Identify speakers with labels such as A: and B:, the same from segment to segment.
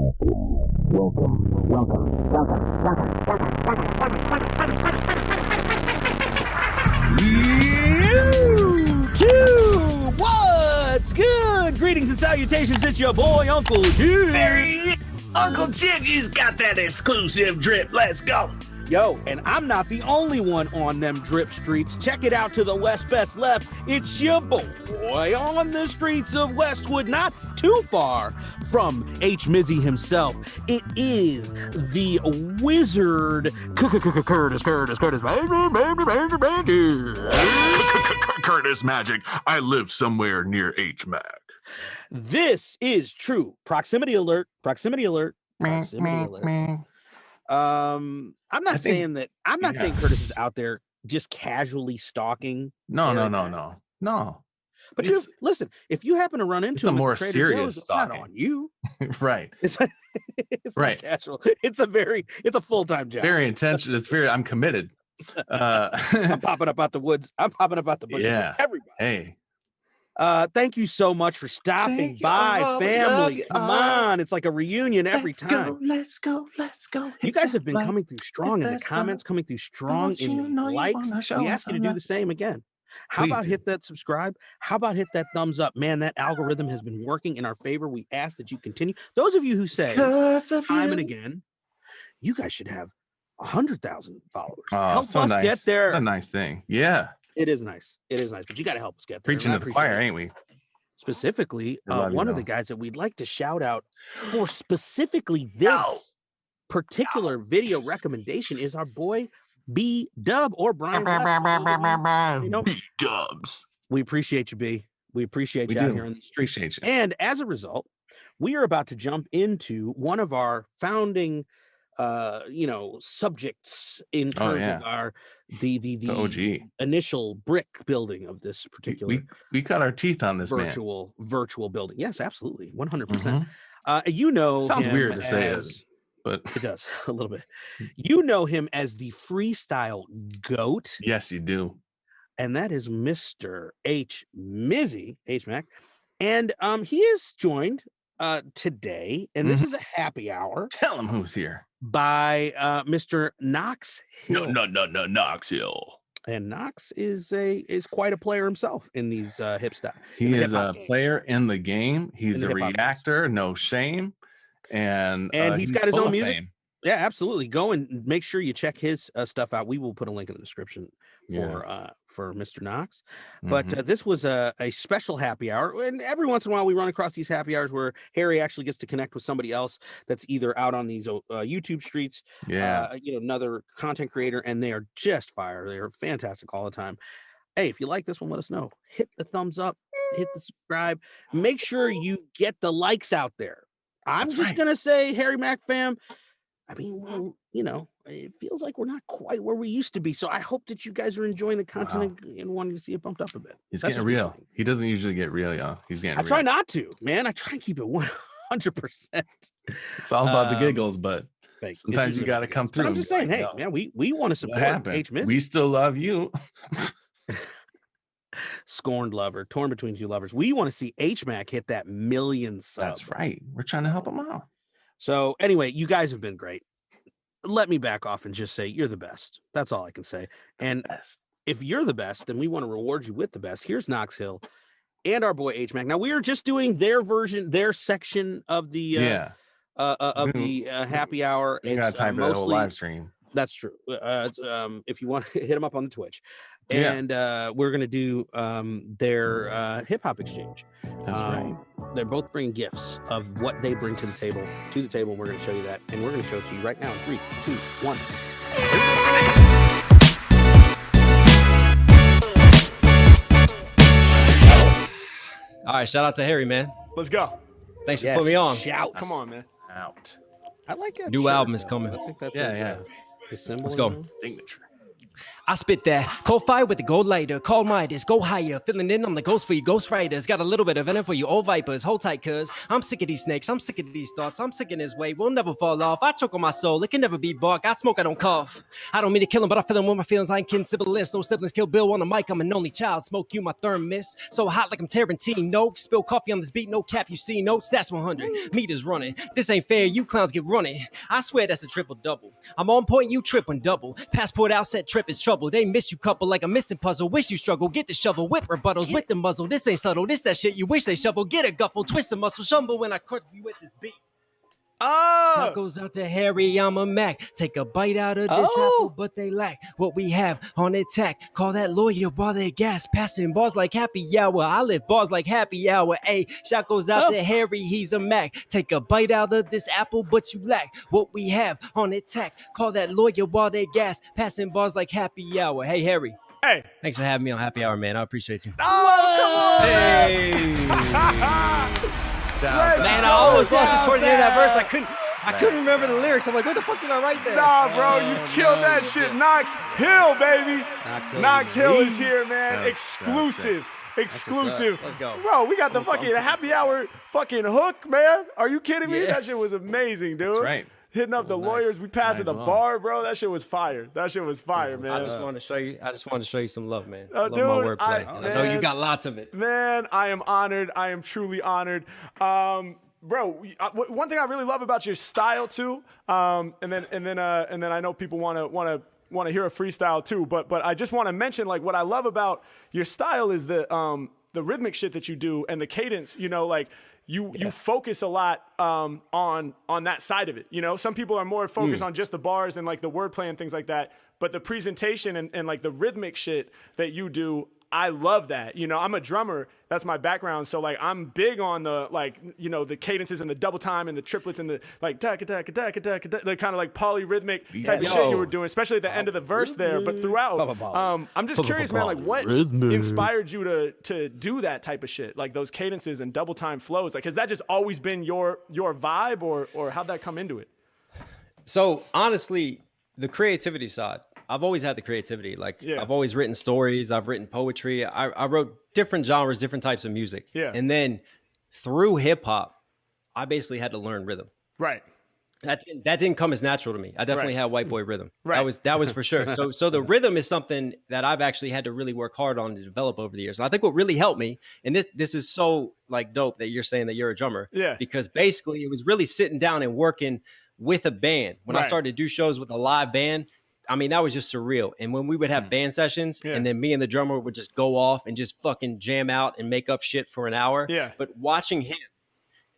A: YouTube, what's good? Greetings and salutations. It's your boy, Uncle Jim.
B: Uncle Gingy's got that exclusive drip. Let's go.
A: Yo, and I'm not the only one on them drip streets. Check it out to the west best left. It's your boy on the streets of Westwood, not too far from Mrgij himself. It is the wizard
B: Curtis Magic. I live somewhere near Mack.
A: This is true. Proximity alert. Proximity alert. Proximity alert. I'm not saying Curtis is out there just casually stalking.
B: No.
A: But listen, if you happen to run into him,
B: more serious
A: it's
B: stalking.
A: not on you.
B: Right.
A: It's
B: Right.
A: Not casual. It's a full-time job.
B: Very intentional. I'm committed.
A: I'm popping up out the woods. I'm popping up out the bushes.
B: Yeah.
A: Everybody.
B: Hey.
A: Thank you so much for stopping by, family. Come on. It's like a reunion every time.
B: Let's go.
A: You guys have been coming through strong in the comments, coming through strong in the likes. We ask you to do the same again. How about hit that subscribe? How about hit that thumbs up? Man, that algorithm has been working in our favor. We ask that you continue. Those of you who say time and again, you guys should have 100,000 followers. Help us get there.
B: That's a nice thing. Yeah.
A: It is nice. But you got to help us get there.
B: Preaching to the choir, ain't we?
A: Specifically, one of the guys that we'd like to shout out for specifically this particular video recommendation is our boy B-Dub or Brian West.
B: B-Dubs.
A: We appreciate you, B. We appreciate you out here on the street.
B: Appreciate you.
A: And as a result, we are about to jump into one of our founding subjects in terms of our the
B: OG
A: initial brick building of this particular
B: we cut our teeth on this
A: virtual building. Yes, absolutely. 100%.
B: Mm-hmm. Sounds weird to say it, but
A: it does a little bit. You know him as the freestyle goat.
B: Yes, you do.
A: And that is Mr. Mrgij, Mack. And he is joined today, and this is a happy hour.
B: Tell him who's here.
A: By Mr. Knox Hill.
B: No, Knox Hill.
A: And Knox is quite a player himself in these hip stuff.
B: He is a player in the game. He's a reactor, no shame. And
A: he's got his own music. Fame. Yeah, absolutely. Go and make sure you check his stuff out. We will put a link in the description for Mr. Knox. But this was a special happy hour. And every once in a while, we run across these happy hours where Harry actually gets to connect with somebody else that's either out on these YouTube streets, another content creator, and they are just fire. They are fantastic all the time. Hey, if you like this one, let us know. Hit the thumbs up, hit the subscribe. Make sure you get the likes out there. I'm just going to say, Harry Mack fam, I mean, it feels like we're not quite where we used to be. So I hope that you guys are enjoying the content and wanting to see it bumped up a bit.
B: He's getting real. He doesn't usually get real, y'all. He's getting real.
A: I try not to, man. I try and keep it 100%.
B: It's all about the giggles, but sometimes you got to come through.
A: But I'm just saying, hey, man, we want to support Mrgij.
B: We still love you.
A: Scorned lover, torn between two lovers. We want to see Mack hit that 1 million sub.
B: That's right. We're trying to help him out.
A: So anyway, you guys have been great. Let me back off and just say you're the best. That's all I can say. And if you're the best, then we want to reward you with the best. Here's Knox Hill and our boy Mack. Now we are just doing their version, their section of the happy hour.
B: You gotta type it whole live stream.
A: That's true. If you want to hit them up on the Twitch. And we're going to do their hip hop exchange.
B: That's right.
A: They're both bringing gifts of what they bring to the table. We're going to show you that. And we're going to show it to you right now in 3, 2, 1.
C: All right. Shout out to Harry, man.
D: Let's go.
C: Thanks for putting me on.
A: Shout.
D: Come on, man.
B: Out.
A: I like that.
C: New album is coming.
A: I think that's
C: his
A: symbol.
C: Let's go.
B: Signature.
C: I spit that cold fire with the gold lighter. Call Midas, go higher. Filling in on the ghost for you ghost writers. Got a little bit of venom for you old vipers. Hold tight, cuz I'm sick of these snakes. I'm sick of these thoughts. I'm sick in this way. We'll never fall off. I choke on my soul. It can never be bought. Got smoke, I don't cough. I don't mean to kill him, but I feel him with my feelings. I ain't kidding. Siblings, no siblings. Kill Bill on the mic. I'm an only child. Smoke you, my thermos. So hot like I'm Tarantino. Spill coffee on this beat. No cap, you see notes. That's 100 meters running. This ain't fair. You clowns get running. I swear that's a triple double. I'm on point. You trip when double. Passport out, set trip is trouble. They miss you couple like a missing puzzle. Wish you struggle. Get the shovel. Whip rebuttals with the muzzle. This ain't subtle. This that shit you wish they shovel. Get a guffle. Twist a muscle. Shumble when I cut you with this beat. Shout goes out to Harry, I'm a Mac. Take a bite out of this apple, but they lack what we have on attack. Call that lawyer while they gas. Passing bars like happy hour. I live bars like happy hour. Ayy, shout goes out to Harry, he's a Mac. Take a bite out of this apple, but you lack what we have on attack. Call that lawyer while they gas. Passing bars like happy hour. Hey, Harry.
D: Hey.
C: Thanks for having me on Happy Hour, man. I appreciate you.
D: Oh, come on.
C: Hey. Man, I almost lost it towards the end of that verse. I couldn't remember the lyrics. I'm like, what the fuck did I write there?
D: Nah, bro, you killed that shit. Knox Hill, baby. Knox Hill is here, man. Exclusive.
C: Let's go.
D: Bro, we got the fucking happy hour fucking hook, man. Are you kidding me? That shit was amazing, dude.
B: That's right.
D: Hitting up the lawyers, we passed at the bar, bro. That shit was fire. That shit was fire, man.
C: I just want to show you some love, man.
D: Dude,
C: love my wordplay. I know you got lots of it.
D: Man, I am honored. I am truly honored. Bro, one thing I really love about your style too, and then I know people want to hear a freestyle too, but I just want to mention like what I love about your style is the rhythmic shit that you do and the cadence. You know, like. You focus a lot on that side of it. You know, some people are more focused on just the bars and like the wordplay and things like that. But the presentation and like the rhythmic shit that you do, I love that. You know, I'm a drummer. That's my background. So like I'm big on the like, you know, the cadences and the double time and the triplets and the like the kind of like polyrhythmic type of shit you were doing, especially at the end of the verse there. But throughout, I'm just curious, man, like what inspired you to do that type of shit? Like those cadences and double time flows? Like, has that just always been your vibe or how'd that come into it?
C: So honestly, the creativity side, I've always had the creativity. Like I've always written stories. I've written poetry. I wrote different genres, different types of music. Yeah. And then through hip hop, I basically had to learn rhythm.
D: Right.
C: That didn't come as natural to me. I definitely had white boy rhythm. Right. That was for sure. So the rhythm is something that I've actually had to really work hard on to develop over the years. And I think what really helped me, and this is so like dope that you're saying that you're a drummer. Yeah. Because basically it was really sitting down and working with a band. When I started to do shows with a live band, I mean, that was just surreal. And when we would have band sessions and then me and the drummer would just go off and just fucking jam out and make up shit for an hour. Yeah. But watching him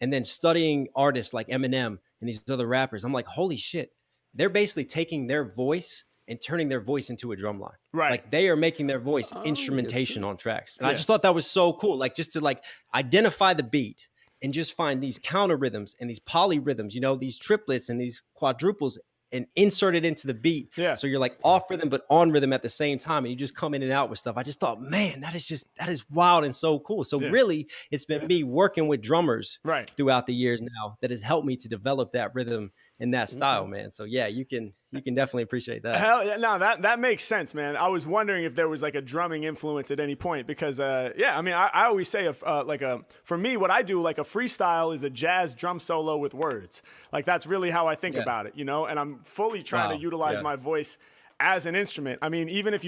C: and then studying artists like Eminem and these other rappers, I'm like, holy shit. They're basically taking their voice and turning their voice into a drum line. Right. Like they are making their voice instrumentation on tracks. And I just thought that was so cool. Like just to like identify the beat and just find these counter rhythms and these polyrhythms, you know, these triplets and these quadruples and insert it into the beat. Yeah. So you're like off rhythm, but on rhythm at the same time. And you just come in and out with stuff. I just thought, man, that is wild and so cool. So really it's been me working with drummers throughout the years now that has helped me to develop that rhythm and that style, man. So yeah, you can definitely appreciate that.
D: Hell yeah, no, that makes sense, man. I was wondering if there was like a drumming influence at any point because, I mean, I always say for me, what I do, like a freestyle is a jazz drum solo with words. Like that's really how I think about it, you know. And I'm fully trying to utilize my voice as an instrument. I mean, even if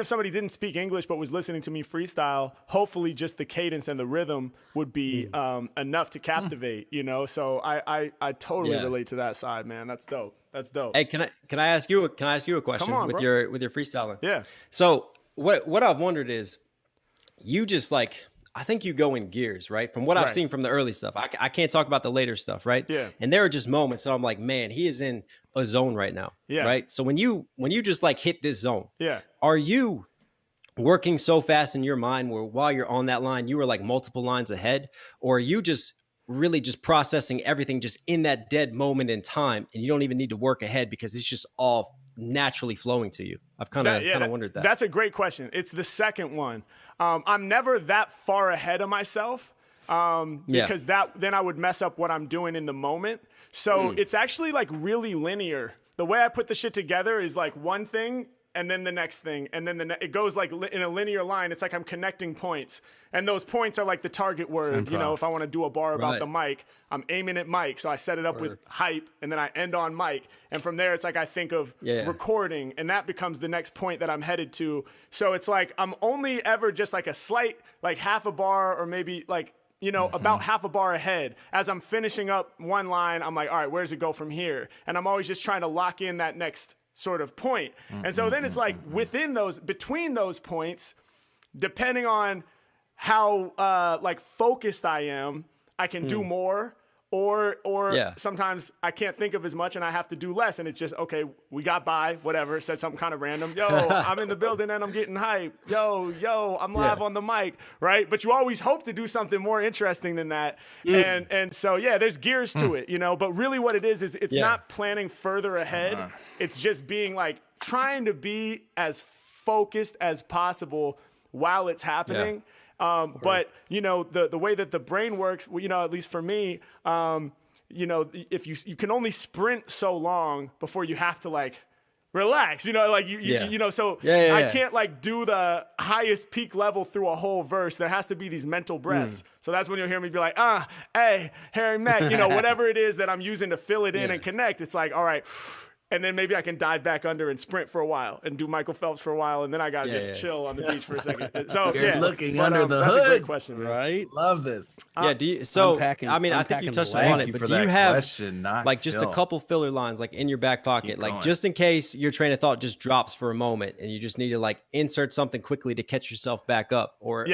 D: somebody didn't speak English but was listening to me freestyle, hopefully just the cadence and the rhythm would be enough to captivate, you know. So I totally relate to that side, man. That's dope. That's dope.
C: Hey, can I ask you a question?
D: Come on,
C: with
D: bro.
C: your freestyling?
D: Yeah.
C: So what I've wondered is, you just like, I think you go in gears, right? From what I've seen from the early stuff. I can't talk about the later stuff, right? Yeah. And there are just moments that I'm like, man, he is in a zone right now. Yeah. Right. So when you just like hit this zone, are you working so fast in your mind where while you're on that line, you were like multiple lines ahead? Or are you just really just processing everything just in that dead moment in time and you don't even need to work ahead because it's just all naturally flowing to you? I've kind of wondered that.
D: That's a great question. It's the second one. I'm never that far ahead of myself because then I would mess up what I'm doing in the moment. So it's actually like really linear. The way I put the shit together is like one thing and then the next thing, and then it goes like in a linear line. It's like I'm connecting points, and those points are like the target word. You know, if I want to do a bar about the mic, I'm aiming at Mike, so I set it up with hype, and then I end on Mike, and from there it's like I think of recording, and that becomes the next point that I'm headed to. So it's like I'm only ever just like a slight, like half a bar, or maybe like, you know, about half a bar ahead. As I'm finishing up one line, I'm like, all right, where does it go from here? And I'm always just trying to lock in that next sort of point. And so then it's like between those points, depending on how like focused I am, I can do more, or sometimes I can't think of as much and I have to do less. And it's just, okay, we got by, whatever, said something kind of random. Yo, I'm in the building and I'm getting hype. Yo, I'm live on the mic, right? But you always hope to do something more interesting than that. And so, yeah, there's gears to it, you know, but really what it is it's not planning further ahead. It's just being like, trying to be as focused as possible while it's happening. But, you know, the way that the brain works, you know, at least for me, you know, if you can only sprint so long before you have to like relax, you know, like you know, so I can't like do the highest peak level through a whole verse. There has to be these mental breaths. So that's when you'll hear me be like, hey, Harry Mack, you know, whatever it is that I'm using to fill it in and connect. It's like, all right. And then maybe I can dive back under and sprint for a while and do Michael Phelps for a while. And then I got to just chill on the beach for a second. So
E: You're looking under the
D: that's
E: hood.
D: A great question, man.
A: Right?
E: Love this.
C: I mean, I think you touched on it, but do you have like just a couple filler lines like in your back pocket, like just in case your train of thought just drops for a moment and you just need to like insert something quickly to catch yourself back up? Or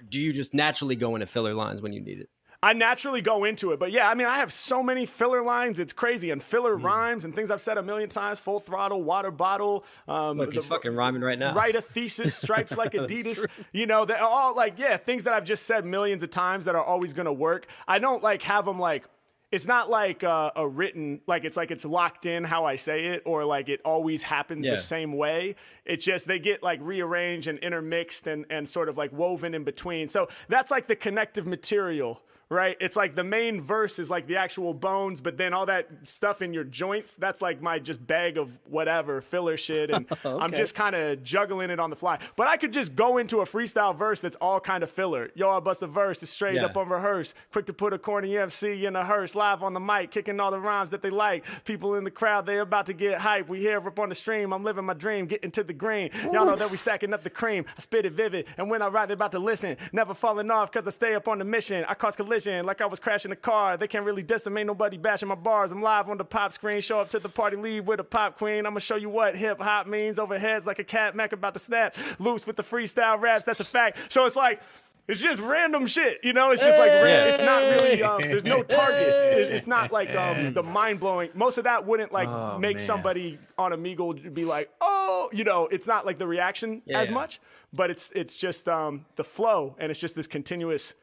C: do you just naturally go into filler lines when you need it?
D: I naturally go into it. But yeah, I mean, I have so many filler lines. It's crazy. And filler rhymes and things I've said a million times, full throttle, water bottle.
C: Look, he's fucking rhyming right now.
D: Write a thesis, stripes like Adidas. You know, they're all like, things that I've just said millions of times that are always going to work. I don't like have them like, it's not like a written, like it's locked in how I say it, or like it always happens the same way. It's just they get like rearranged and intermixed and sort of like woven in between. So that's like the connective material. Right? It's like the main verse is like the actual bones, but then all that stuff in your joints, that's like my just bag of whatever filler shit. And I'm just kind of juggling it on the fly. But I could just go into a freestyle verse that's all kind of filler. Yo, I bust a verse, it's straight up unrehearsed. Quick to put a corny MC in a hearse, live on the mic, kicking all the rhymes that they like. People in the crowd, they about to get hype. We here up on the stream, I'm living my dream, getting to the green. Y'all know that we stacking up the cream. I spit it vivid, and when I write, they about to listen. Never falling off, cause I stay up on the mission. I cause collision like I was crashing a car. They can't really diss them, ain't nobody bashing my bars. I'm live on the pop screen, show up to the party, leave with a pop queen. I'ma show you what hip hop means. Overheads like a cat, Mac about to snap. Loose with the freestyle raps, that's a fact. So it's like, it's just random shit, you know? It's just like, it's not really, there's no target. It's not like the mind-blowing. Most of that wouldn't like make somebody on Mrgij be like, oh, you know, it's not like the reaction as much, but it's just the flow, and it's just this continuous.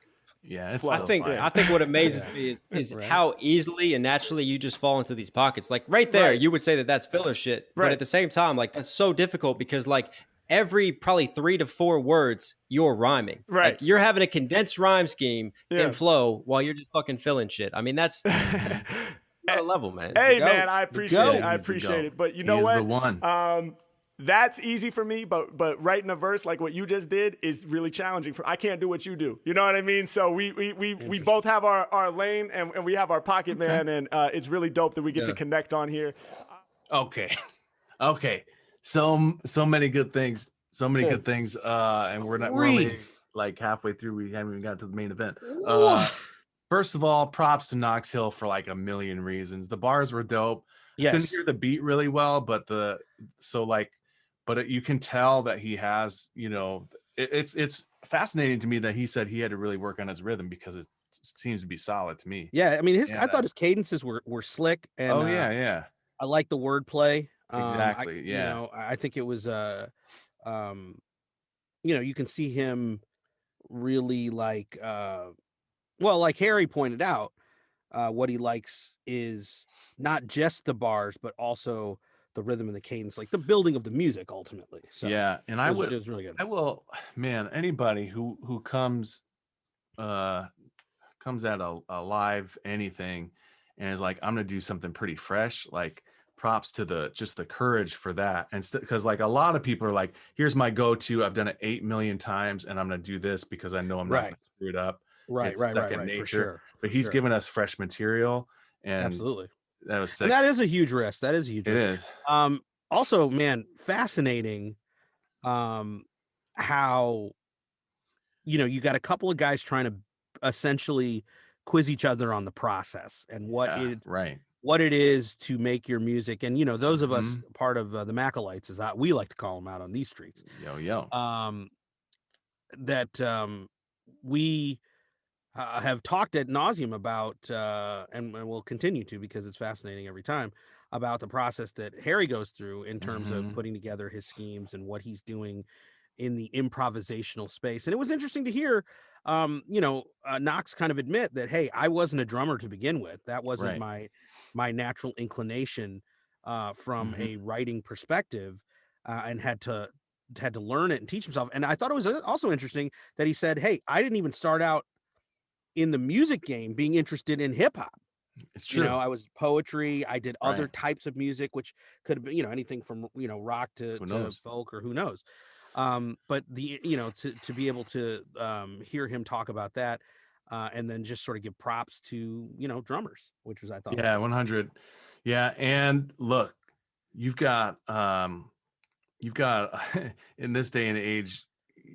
C: Yeah, I think what amazes me is how easily and naturally you just fall into these pockets. Like right there, you would say that that's filler shit, but at the same time, like that's so difficult because like every probably 3 to 4 words you're rhyming.
D: Right,
C: like, you're having a condensed rhyme scheme in flow while you're just fucking filling shit. I mean, that's another level, man.
D: Hey, man, I appreciate it. I appreciate it. But you know what?
B: The one.
D: That's easy for me, but writing a verse like what you just did is really challenging. I can't do what you do. You know what I mean? So we both have our lane and we have our pocket, man, and it's really dope that we get to connect on here.
B: Okay. So many good things. So many good things. And we're only like halfway through. We haven't even got to the main event. First of all, props to Knox Hill for like a million reasons. The bars were dope.
A: Yes.
B: Couldn't hear the beat really well, but you can tell that he has, you know, it's fascinating to me that he said he had to really work on his rhythm because it seems to be solid to me.
A: Yeah, I mean, I thought his cadences were slick, and I like the wordplay.
B: Exactly.
A: You know, I think it was you know, you can see him really like like Harry pointed out, what he likes is not just the bars, but also the rhythm and the cadence, like the building of the music ultimately. So
B: and it was
A: really good.
B: I will, man, anybody who comes at a live anything and is like, I'm gonna do something pretty fresh, like props to the courage for that. And because like a lot of people are like, here's my go-to, I've done it 8 million times and I'm going to do this because I know I'm not going to screw it up.
A: Right,
B: It's second nature.
A: for sure.
B: But he's given us fresh material, and
A: absolutely,
B: that was sick.
A: And that is a huge risk. That is a huge risk.
B: It is.
A: Also, man, fascinating how, you know, you got a couple of guys trying to essentially quiz each other on the process and what it is to make your music. And, you know, those of us part of the Mackalites, as we like to call them out on these streets, we have talked ad nauseum about, and we'll continue to, because it's fascinating every time, about the process that Harry goes through in terms of putting together his schemes and what he's doing in the improvisational space. And it was interesting to hear, Knox kind of admit that, hey, I wasn't a drummer to begin with. That wasn't my natural inclination from a writing perspective, and had to learn it and teach himself. And I thought it was also interesting that he said, hey, I didn't even start out in the music game being interested in hip hop.
B: It's true.
A: You know, I was poetry. I did other types of music, which could have been, you know, anything from, you know, rock to folk, or who knows. But the, you know, to be able to hear him talk about that, and then just sort of give props to, you know, drummers, which was, I thought,
B: 100. Yeah. And look, you've got in this day and age,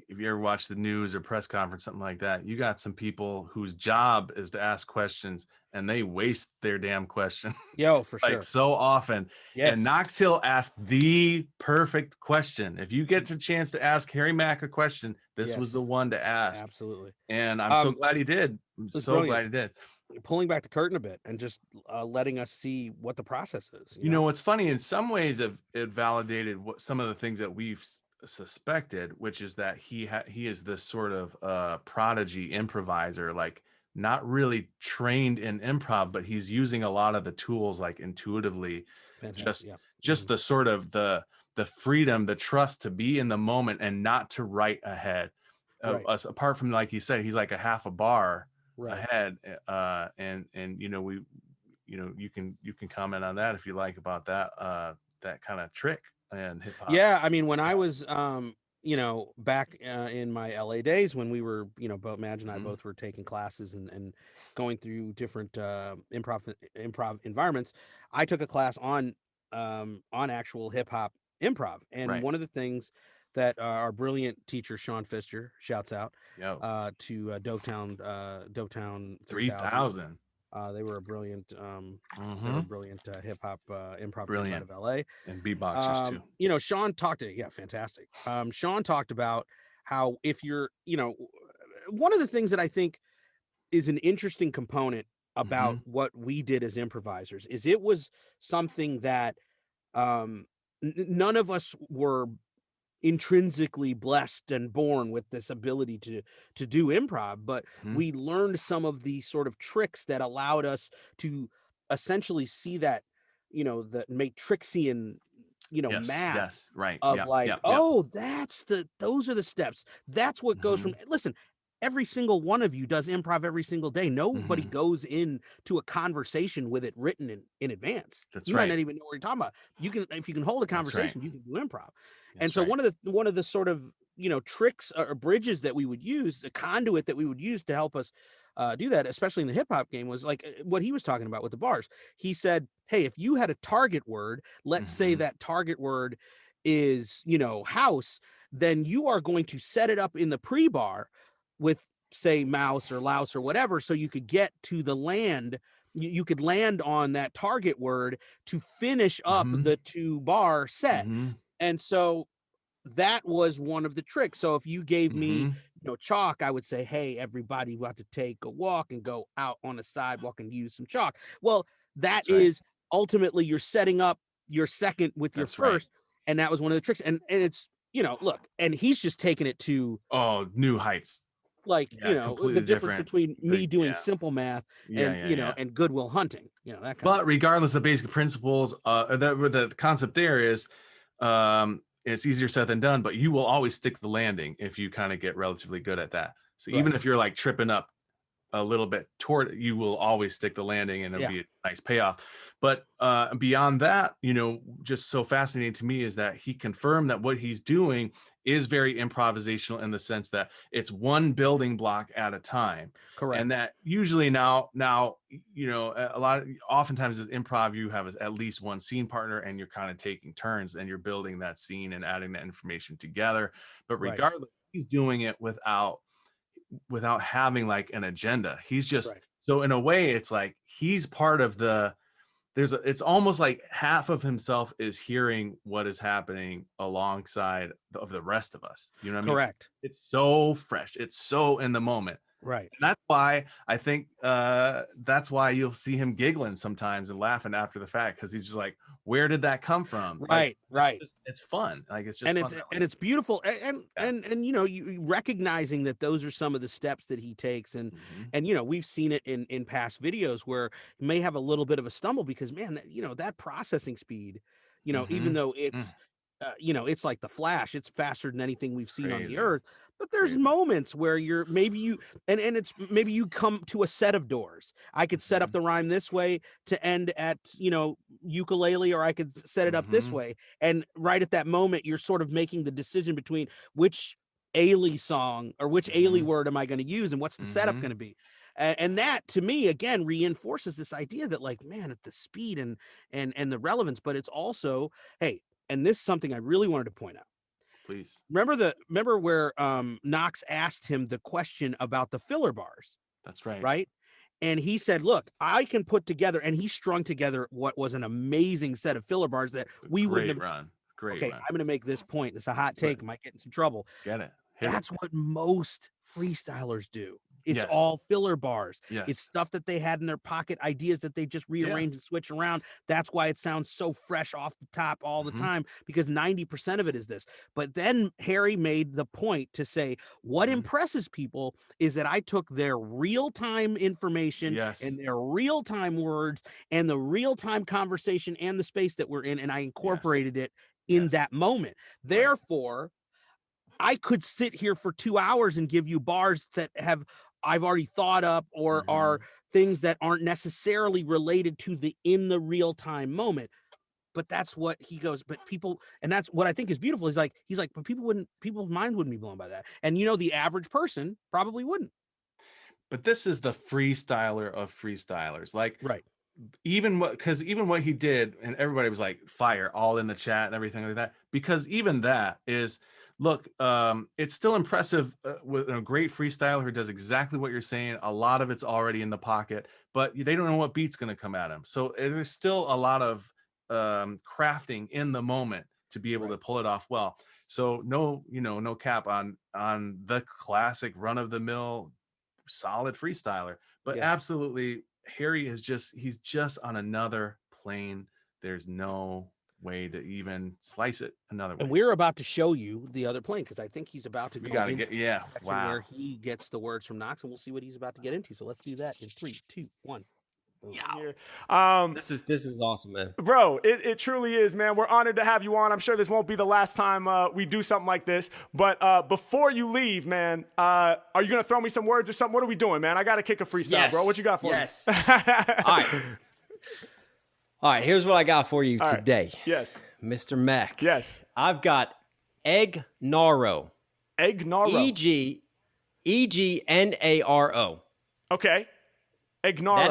B: if you ever watch the news or press conference, something like that, you got some people whose job is to ask questions and they waste their damn question.
A: Yo, for
B: like
A: sure.
B: So often. Yes. And Knox Hill asked the perfect question. If you get the chance to ask Harry Mack a question, this was the one to ask.
A: Absolutely.
B: And I'm so glad he did. I'm so glad he did.
A: Pulling back the curtain a bit and just letting us see what the process is.
B: You know, what's funny, in some ways it validated what some of the things that we've suspected, which is that he is this sort of prodigy improviser, like not really trained in improv, but he's using a lot of the tools like intuitively. Just the sort of the freedom, the trust to be in the moment and not to write ahead. Apart from, like you said, he's like a half a bar ahead, and you know, you can comment on that if you like, about that kind of trick and hip hop.
A: Yeah, I mean, when I was back in my LA days, when we were, you know, both Madge and I both were taking classes and going through different improv environments, I took a class on actual hip hop improv. And one of the things that our brilliant teacher Sean Pfister, shouts out to Dopetown 3000. They were a brilliant hip hop improv out of LA,
B: and beatboxers too.
A: You know, Sean talked to fantastic. Sean talked about how, if you're, you know, one of the things that I think is an interesting component about what we did as improvisers is it was something that none of us were intrinsically blessed and born with this ability to do improv, but we learned some of these sort of tricks that allowed us to essentially see that, you know, the matrixian, you know, math of those are the steps. That's what goes from, listen, every single one of you does improv every single day. Nobody goes into a conversation with it written in advance. You might not even know what you're talking about. You can, if you can hold a conversation, you can do improv. And so one of the sort of, you know, tricks or bridges that we would use, the conduit that we would use to help us do that, especially in the hip hop game, was like what he was talking about with the bars. He said, hey, if you had a target word, let's say that target word is, you know, house, then you are going to set it up in the pre-bar with, say, mouse or louse or whatever, so you could get to the land. You could land on that target word to finish up the 2-bar set. And so that was one of the tricks. So if you gave me, you know, chalk, I would say, hey, everybody, we have to take a walk and go out on a sidewalk and use some chalk. Well, that is ultimately you're setting up your second with your first. And that was one of the tricks. And it's, you know, look, and he's just taking it to
B: new heights.
A: Like, you know, the difference between me doing simple math and, you know, and Goodwill Hunting, you know, that kind
B: of. But regardless of basic principles, the concept there is, it's easier said than done, but you will always stick the landing if you kind of get relatively good at that. So even if you're like tripping up a little bit toward it, you will always stick the landing and it'll be a nice payoff. But beyond that, you know, just so fascinating to me is that he confirmed that what he's doing is very improvisational in the sense that it's one building block at a time.
A: Correct.
B: And that usually now, you know, oftentimes with improv, you have at least one scene partner and you're kind of taking turns and you're building that scene and adding that information together. But regardless, he's doing it without having like an agenda. He's just, so in a way, it's like he's part of the, it's almost like half of himself is hearing what is happening alongside of the rest of us. You know what I mean?
A: Correct.
B: It's so fresh. It's so in the moment.
A: Right.
B: And that's why I think that's why you'll see him giggling sometimes and laughing after the fact, because he's just like, where did that come from?
A: Right,
B: like,
A: right.
B: It's fun. Like it's just
A: and
B: fun
A: it's beautiful. And you know, you recognizing that those are some of the steps that he takes. And you know, we've seen it in past videos where he may have a little bit of a stumble because, man, you know, that processing speed, you know, even though it's you know, it's like the Flash, it's faster than anything we've seen on the earth. But there's moments where you're maybe it's maybe you come to a set of doors. I could set up the rhyme this way to end at, you know, ukulele, or I could set it up this way. And right at that moment, you're sort of making the decision between which Ailey song or which Ailey word am I going to use and what's the setup going to be. And that to me, again, reinforces this idea that, like, man, at the speed and the relevance, but it's also, hey, and this is something I really wanted to point out.
B: Please.
A: Remember where Knox asked him the question about the filler bars.
B: That's right.
A: Right. And he said, look, I can put together, and he strung together what was an amazing set of filler bars that we wouldn't have
B: run. Great.
A: Okay,
B: run.
A: I'm going to make this point. It's a hot take. Might get in some trouble.
B: Get it.
A: That's what most freestylers do. It's all filler bars. It's stuff that they had in their pocket, ideas that they just rearrange and switch around. That's why it sounds so fresh off the top all the time, because 90% of it is this. But then Harry made the point to say, what impresses people is that I took their real-time information and their real-time words and the real-time conversation and the space that we're in, and I incorporated it in that moment. Therefore, I could sit here for 2 hours and give you bars that I've already thought up or are things that aren't necessarily related to the in the real time moment. But that's what he goes, but people, and that's what I think is beautiful. He's like, but people's mind wouldn't be blown by that. And you know, the average person probably wouldn't.
B: But this is the freestyler of freestylers. Like, even what he did, and everybody was like fire all in the chat and everything like that, because even that is, look, it's still impressive with a great freestyler who does exactly what you're saying. A lot of it's already in the pocket, but they don't know what beat's going to come at them. So there's still a lot of crafting in the moment to be able to pull it off well. So no cap on the classic run of the mill solid freestyler, but absolutely Harry he's just on another plane. There's no way to even slice it another way.
A: And we're about to show you the other plane, because I think he's about to where he gets the words from Knox, and we'll see what he's about to get into. So let's do that in 3, 2, 1.
C: This is awesome, man.
D: Bro, it truly is, man. We're honored to have you on. I'm sure this won't be the last time we do something like this. But before you leave, man, are you gonna throw me some words or something? What are we doing, man? I gotta kick a freestyle, bro. What you got for me?
C: All right, here's what I got for you today.
D: Yes.
C: Mr. Mack.
D: Yes.
C: I've got egg Naro.
D: Egg Naro.
C: EGNARO.
D: Okay. Egg Naro.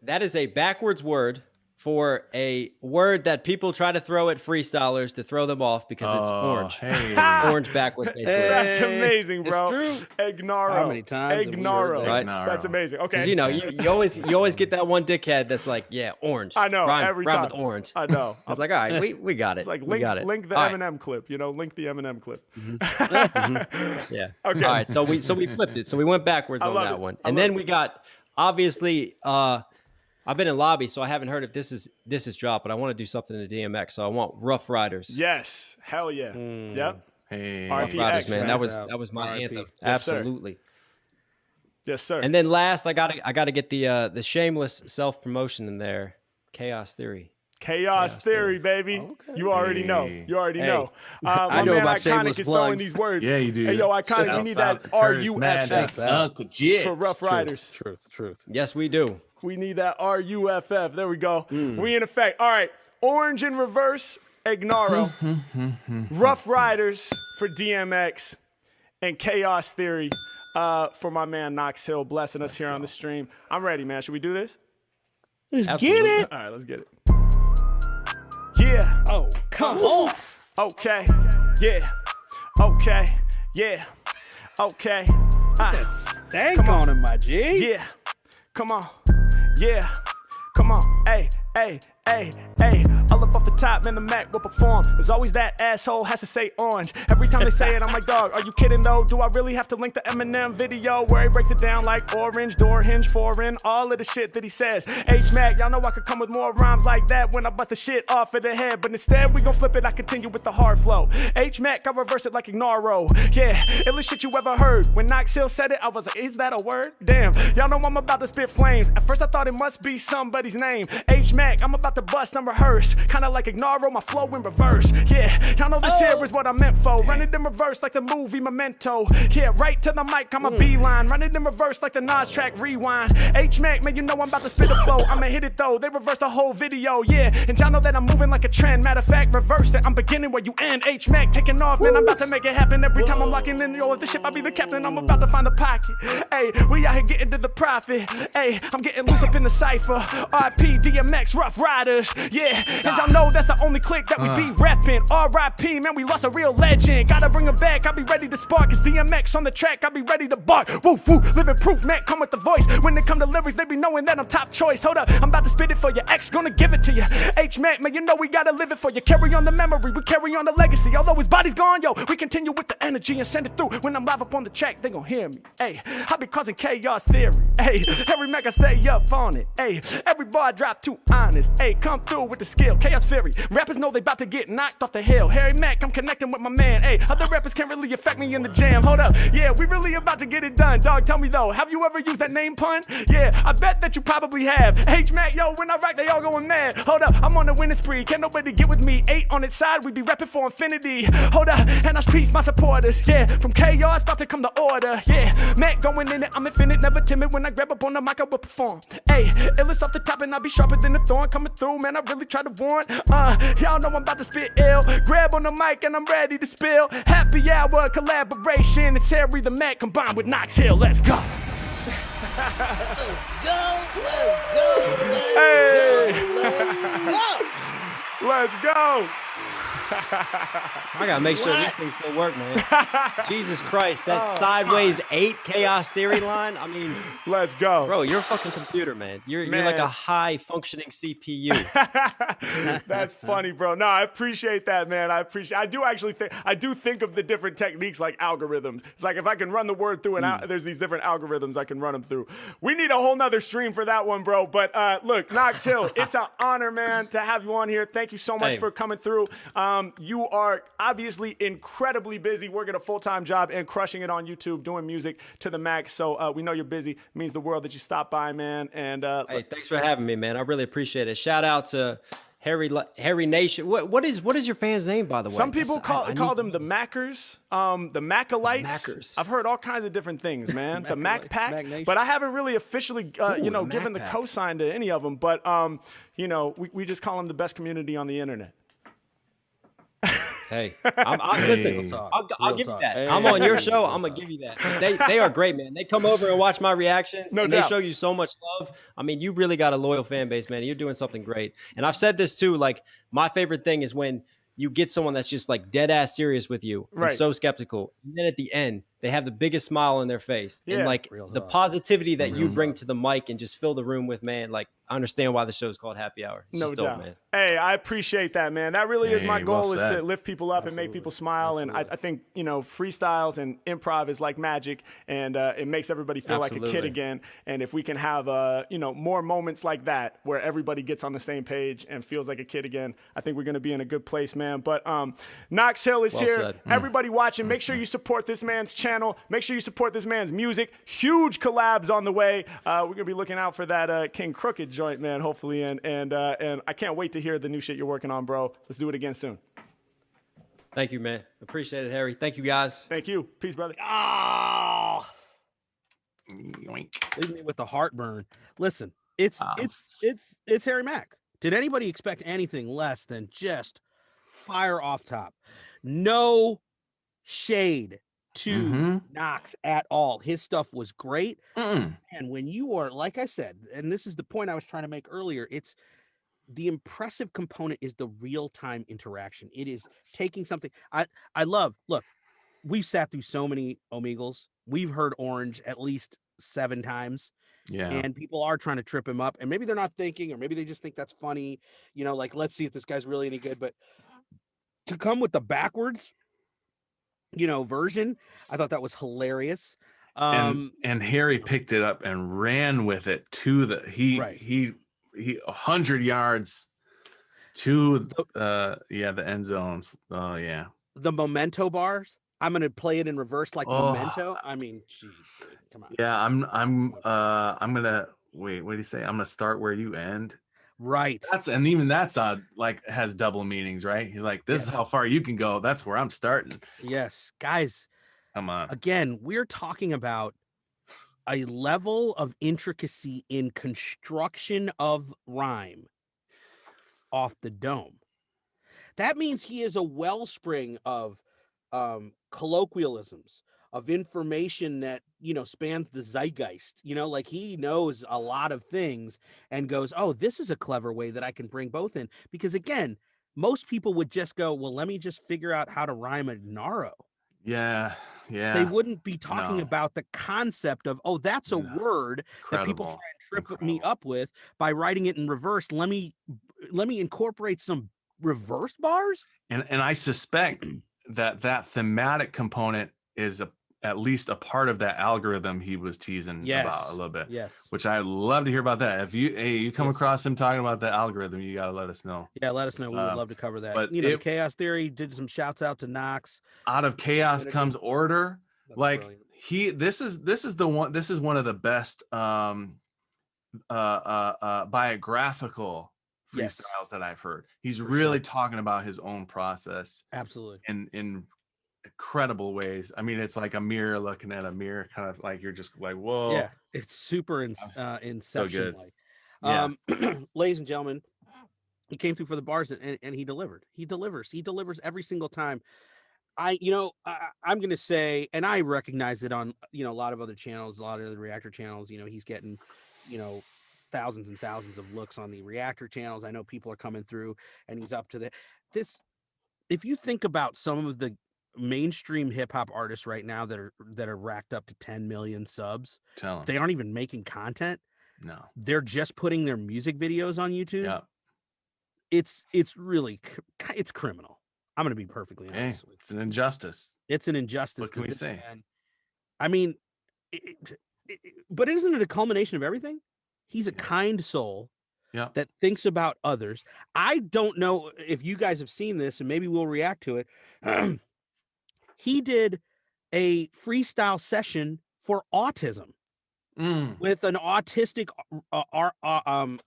C: That is a backwards word for a word that people try to throw at freestylers to throw them off because it's orange. It's orange backwards.
D: That's amazing, bro.
A: It's true.
D: Egg Naro.
A: How many times?
D: Egg Naro.
C: Right?
D: That's amazing. Okay.
C: You know, you always get that one dickhead that's like, orange.
D: I know. Every time.
C: with orange.
D: I know.
C: I was like, all right, we got it.
D: It's like
C: link
D: the Eminem clip. You know, link the Eminem clip.
C: Yeah.
D: Okay.
C: All right. So we flipped it. So we went backwards on that one, and then we got obviously. I've been in lobby, so I haven't heard if this is dropped, but I want to do something in the DMX. So I want Rough Riders.
D: Yes, hell yeah. Yep.
B: Hey,
C: Rough Riders, man. That was my anthem.
D: Yes,
C: Absolutely.
D: Yes, sir.
C: And then last, I gotta get the shameless self promotion in there. Chaos Theory.
D: Chaos Theory, baby. Okay. You already know. You already know.
A: I know about shameless
D: Iconic is
A: plugs.
D: throwing these words.
B: Yeah, you do.
D: Hey, yo, Iconic, we need that RUFF
B: Uncle Jit
D: for Rough Riders.
A: Truth.
C: Yes, we do.
D: We need that RUFF. There we go. We in effect. All right. Orange in reverse, Ignoro. Rough Riders for DMX. And Chaos Theory for my man Knox Hill blessing us here on the stream. I'm ready, man. Should we do this?
A: Let's get it.
D: All right, let's get it. Yeah.
A: Oh, come on.
D: Okay. Yeah. Okay. Yeah. Okay.
A: That stank on him, my G.
D: Yeah. Come on. Yeah. Come on. Hey, hey, hey, hey. All up off the top, man, the Mac will perform. There's always that asshole has to say orange. Every time they say it, I'm like, dog, are you kidding though? Do I really have to link the Eminem video where he breaks it down like orange, door hinge, foreign, all of the shit that he says? H-Mac, y'all know I could come with more rhymes like that when I bust the shit off of the head. But instead, we gon' flip it, I continue with the hard flow. H-Mac, I reverse it like Ignoro. Yeah, illest shit you ever heard. When Knox Hill said it, I was like, is that a word? Damn, y'all know I'm about to spit flames. At first I thought it must be somebody's name. H-Mac, I'm about to bust and rehearse. Kinda like Ignoro, my flow in reverse. Yeah, y'all know this here is what I'm meant for. Run it in reverse like the movie Memento. Yeah, right to the mic, I'm a beeline. Run it in reverse like the Nas track Rewind. H-Mac, man, you know I'm about to spit a flow. I'ma hit it though, they reverse the whole video. Yeah, and y'all know that I'm moving like a trend. Matter of fact, reverse it, I'm beginning where you end. H-Mac taking off, man, I'm about to make it happen. Every time I'm locking in, yo, the ship, I be the captain. I'm about to find the pocket. Hey, we out here getting to the profit. Hey, I'm getting loose up in the cypher. R.I.P. DMX, Rough Riders. Yeah, and y'all know that's the only click that we be reppin'. R.I.P. man, we lost a real legend. Gotta bring him back, I'll be ready to spark. It's DMX on the track, I'll be ready to bark. Woof, woof, living proof, man, come with the voice. When they come to lyrics, they be knowing that I'm top choice. Hold up, I'm about to spit it for your ex, gonna give it to you. H-Mac, man, you know we gotta live it for you. Carry on the memory, we carry on the legacy. Although his body's gone, yo, we continue with the energy and send it through. When I'm live up on the track, they gon' hear me. Hey, I be causing chaos theory. Hey, every Mac I stay up on it. Hey, every bar I drop too honest. Hey, come through with the skill, chaos theory. Rappers know they about to get knocked off the hill. Harry Mack, I'm connecting with my man. Hey, other rappers can't really affect me in the jam. Hold up, yeah, we really about to get it done. Dog, tell me though, have you ever used that name pun? Yeah, I bet that you probably have. H-Mac, yo, when I rock, they all going mad. Hold up, I'm on the winning spree. Can't nobody get with me. 8 on its side, we be rapping for infinity. Hold up, and I peace my supporters. Yeah, from chaos, about to come the order. Yeah, Mac going in it, I'm infinite, never timid. When I grab up on the mic, I will perform. Hey, illest off the top, and I be sharper than a thorn. Coming through, man, I really try to warn. Y'all know I'm about to spit ill. Grab on the mic and I'm ready to spill. Happy hour collaboration. It's Harry the Mac combined with Knox Hill. Let's go. Let's go.
C: I gotta make sure these things still work, man. Jesus Christ, that sideways 8 chaos theory line. I mean,
D: let's go,
C: bro. You're a fucking computer, man. You're like a high functioning CPU.
D: That's funny, bro. No, I appreciate that, man. I do actually think of the different techniques like algorithms. It's like if I can run the word through and there's these different algorithms I can run them through. We need a whole nother stream for that one, bro. But look, Knox Hill, it's an honor, man, to have you on here. Thank you so much for coming through. You are obviously incredibly busy, working a full-time job and crushing it on YouTube, doing music to the max. So we know you're busy. It means the world that you stopped by, man. And
C: hey, thanks for having me, man. I really appreciate it. Shout out to Harry Nation. What is your fan's name, by the way?
D: Some people call them the Mackers, the Mackalites.
C: Mackers.
D: I've heard all kinds of different things, man. The Mac Pack, but I haven't really officially, given the cosign to any of them. But we just call them the best community on the internet.
C: Hey, listen, I'll give you that. Hey. I'm on your show. I'm going to give you that. They are great, man. They come over and watch my reactions, and they show you so much love. I mean, you really got a loyal fan base, man. You're doing something great. And I've said this too, like, my favorite thing is when you get someone that's just like dead ass serious with you and so skeptical. And then at the end, they have the biggest smile on their face. Yeah. And like the positivity that you bring to the mic and just fill the room with, man, like I understand why the show is called Happy Hour. It's no doubt, dope, man.
D: Hey, I appreciate that, man. That really is my goal, is to lift people up and make people smile. Absolutely. And I think, freestyles and improv is like magic, and it makes everybody feel like a kid again. And if we can have, more moments like that where everybody gets on the same page and feels like a kid again, I think we're going to be in a good place, man. But Knox Hill is here. Said. Everybody watching, make sure you support this man's channel. Make sure you support this man's music. Huge collabs on the way. We're going to be looking out for that King Crooked joint, man, hopefully. And I can't wait to hear the new shit you're working on, bro. Let's do it again soon.
C: Thank you, man. Appreciate it, Harry. Thank you, guys.
D: Thank you. Peace, brother.
A: Leave me with the heartburn. Listen, It's Harry Mack. Did anybody expect anything less than just fire off top? No shade to Knox at all. His stuff was great. And when you are, like I said, and this is the point I was trying to make earlier, it's the impressive component is the real-time interaction. It is taking something I love. Look, we've sat through so many Omegles. We've heard Orange at least 7 times.
B: Yeah.
A: And people are trying to trip him up, and maybe they're not thinking, or maybe they just think that's funny, you know, like, let's see if this guy's really any good. But to come with the backwards, you know, version, I thought that was hilarious.
B: And Harry picked it up and ran with it to the he 100 yards to the end zones. Oh yeah.
A: The memento bars. I'm gonna play it in reverse like memento. I mean, geez, dude, come on.
B: Yeah, I'm gonna wait. What do you say? I'm gonna start where you end.
A: Right.
B: And even that's like has double meanings, right? He's like, this is how far you can go. That's where I'm starting.
A: Yes, guys.
B: Come on.
A: Again, we're talking about a level of intricacy in construction of rhyme off the dome. That means he is a wellspring of colloquialisms, of information that, you know, spans the zeitgeist. You know, like he knows a lot of things and goes, oh, this is a clever way that I can bring both in. Because again, most people would just go, well, let me just figure out how to rhyme a Naro.
B: Yeah.
A: They wouldn't be talking about the concept of, oh, that's a word that people try and trip me up with by writing it in reverse. Let me incorporate some reverse bars.
B: And I suspect that thematic component is at least a part of that algorithm he was teasing about a little bit.
A: Yes.
B: Which I'd love to hear about that. If you come across him talking about the algorithm, you gotta let us know.
A: Yeah, let us know. We would love to cover that. But you know, Chaos Theory did some shouts out to Knox.
B: Out of chaos comes order.
A: That's
B: like
A: brilliant.
B: This is one of the best biographical freestyles that I've heard. He's really talking about his own process.
A: Absolutely.
B: In incredible ways. I mean, it's like a mirror looking at a mirror, kind of like you're just like, whoa.
A: Yeah, it's super Inception like.
B: Yeah.
A: Ladies and gentlemen, he came through for the bars and he delivered. He delivers every single time. I'm gonna say, and I recognize it on, you know, a lot of other channels, a lot of other reactor channels, you know, he's getting, you know, thousands and thousands of looks on the reactor channels. I know people are coming through and he's up to this. If you think about some of the mainstream hip hop artists right now that are racked up to 10 million subs, they aren't even making content.
B: No,
A: they're just putting their music videos on YouTube.
B: Yeah.
A: It's criminal. I'm going to be perfectly honest.
B: It's an injustice.
A: It's an injustice.
B: What can we say?
A: Man, I mean, but isn't it a culmination of everything? He's a kind soul that thinks about others. I don't know if you guys have seen this, and maybe we'll react to it. He did a freestyle session for autism with an autistic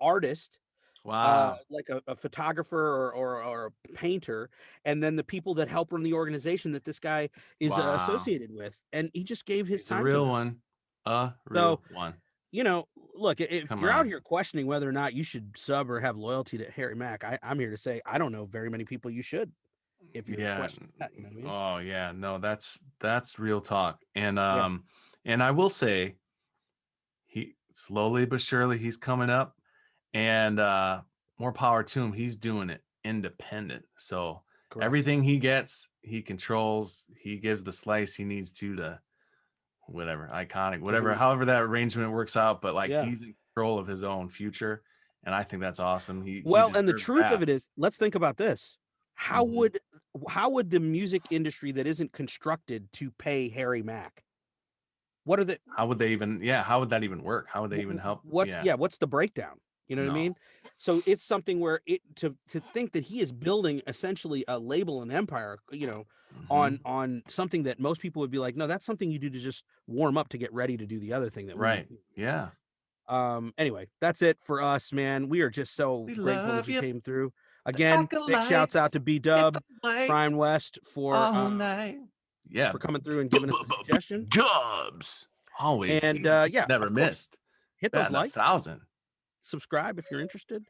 A: artist.
B: Wow.
A: Like a photographer or a painter, and then the people that help run the organization that this guy is associated with, and he just gave his time.
B: A real one. One.
A: You know, look, if you're out here questioning whether or not you should sub or have loyalty to Harry Mack, I'm here to say I don't know very many people you should. If you're questioning that, you know what I mean?
B: Oh yeah, no, that's real talk. And and I will say, he slowly but surely he's coming up. And more power to him. He's doing it independent. So everything he gets, he controls. He gives the slice he needs to whatever, iconic, whatever, however that arrangement works out. But like he's in control of his own future. And I think that's awesome.
A: And the truth of it is, let's think about this. How would the music industry that isn't constructed to pay Harry Mack?
B: How would that even work? How would they even help?
A: What's the breakdown? You know what I mean? So it's something where to think that he is building essentially a label, an empire, you know, on something that most people would be like, no, that's something you do to just warm up to get ready to do the other thing that
B: Yeah.
A: Anyway, that's it for us, man. We are just so grateful that you came through. Again, big shouts out to B-Dub, Prime West for coming through and giving us a suggestion.
B: Dubs. Always.
A: And
B: never missed.
A: Hit those likes.
B: 1,000.
A: subscribe if you're interested.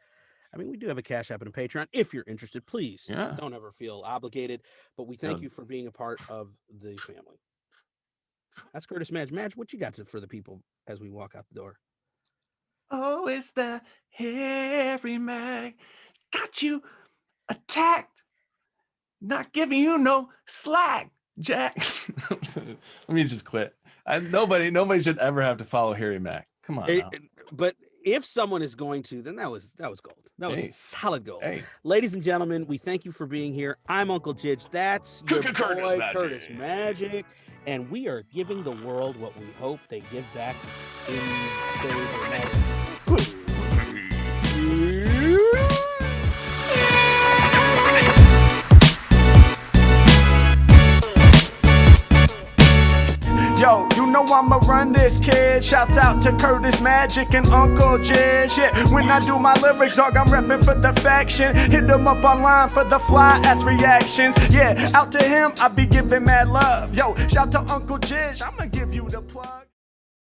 A: I mean, we do have a Cash App and a Patreon. If you're interested, please don't ever feel obligated. But we thank you for being a part of the family. That's Curtis Madge. Madge, what you got for the people as we walk out the door?
B: Oh, it's the Harry Mack. Got you attacked. Not giving you no slack, Jack. Let me just quit. Nobody should ever have to follow Harry Mack. Come on.
A: But if someone is going to, then that was gold. That was solid gold.
B: Hey.
A: Ladies and gentlemen, we thank you for being here. I'm Uncle Jidge. That's your boy, Curtis Magic. And we are giving the world what we hope they give back in favor.
D: Yo, you know I'ma run this, kid. Shouts out to Curtis Magic and Uncle Jidge. Yeah, when I do my lyrics, dog, I'm repping for the faction. Hit them up online for the fly-ass reactions. Yeah, out to him, I be giving mad love. Yo, shout to Uncle Jidge, I'ma give you the plug.